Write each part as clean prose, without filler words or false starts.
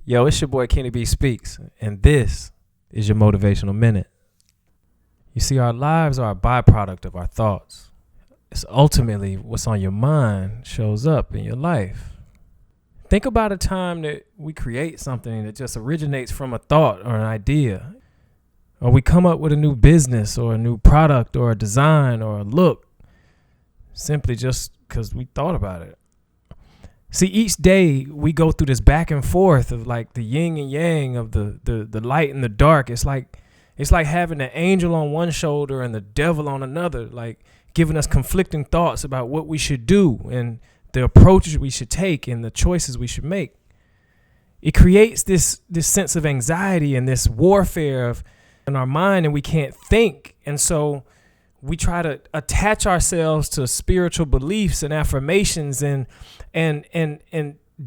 Yo, it's your boy Kenny B Speaks, and this is your Motivational Minute. You see, our lives are a byproduct of our thoughts. It's ultimately what's on your mind shows up in your life. Think about a time that we create something that just originates from a thought or an idea, or we come up with a new business or a new product or a design or a look simply just because we thought about it. See, each day we go through this back and forth of like the yin and yang of the light and the dark. It's like having an angel on one shoulder and the devil on another, like giving us conflicting thoughts about what we should do and the approaches we should take and the choices we should make. It creates this sense of anxiety and this warfare in our mind, and we can't think. And so we try to attach ourselves to spiritual beliefs and affirmations and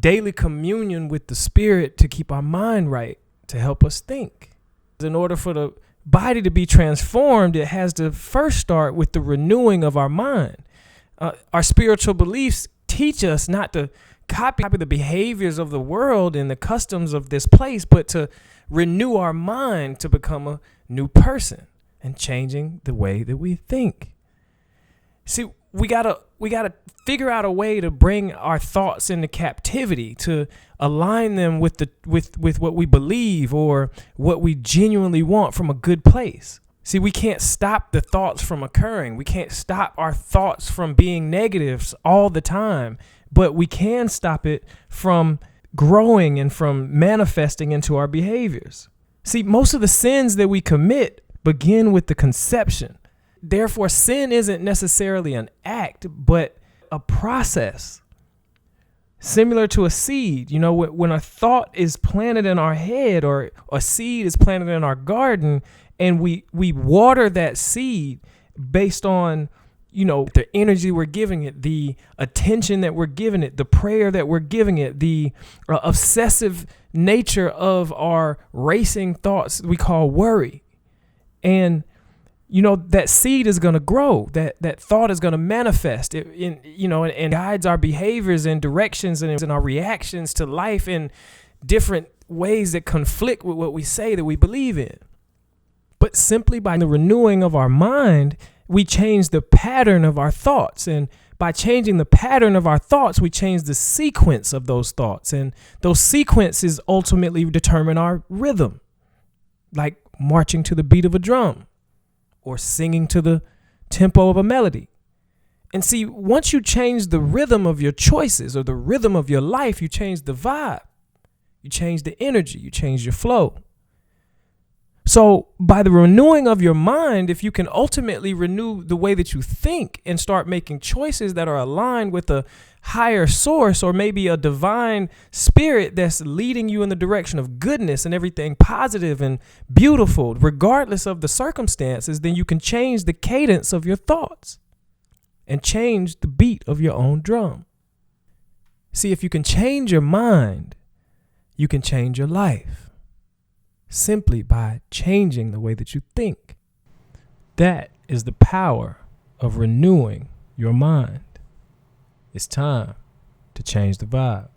daily communion with the spirit to keep our mind right, to help us think. In order for the body to be transformed, it has to first start with the renewing of our mind. Our spiritual beliefs teach us not to copy the behaviors of the world and the customs of this place, but to renew our mind to become a new person and changing the way that we think. See, we gotta figure out a way to bring our thoughts into captivity, to align them with what we believe or what we genuinely want from a good place. See, we can't stop the thoughts from occurring. We can't stop our thoughts from being negatives all the time, but we can stop it from growing and from manifesting into our behaviors. See, most of the sins that we commit begin with the conception. Therefore, sin isn't necessarily an act, but a process. Similar to a seed, you know, when a thought is planted in our head or a seed is planted in our garden, and we water that seed based on, you know, the energy we're giving it, the attention that we're giving it, the prayer that we're giving it, the obsessive nature of our racing thoughts we call worry. And, you know, that seed is going to grow, that thought is going to manifest and guides our behaviors and directions and our reactions to life in different ways that conflict with what we say that we believe in. But simply by the renewing of our mind, we change the pattern of our thoughts. And by changing the pattern of our thoughts, we change the sequence of those thoughts. And those sequences ultimately determine our rhythm, like marching to the beat of a drum or singing to the tempo of a melody. And see, once you change the rhythm of your choices or the rhythm of your life, you change the vibe, you change the energy, you change your flow. So by the renewing of your mind, if you can ultimately renew the way that you think and start making choices that are aligned with a higher source or maybe a divine spirit that's leading you in the direction of goodness and everything positive and beautiful, regardless of the circumstances, then you can change the cadence of your thoughts and change the beat of your own drum. See, if you can change your mind, you can change your life. Simply by changing the way that you think. That is the power of renewing your mind. It's time to change the vibe.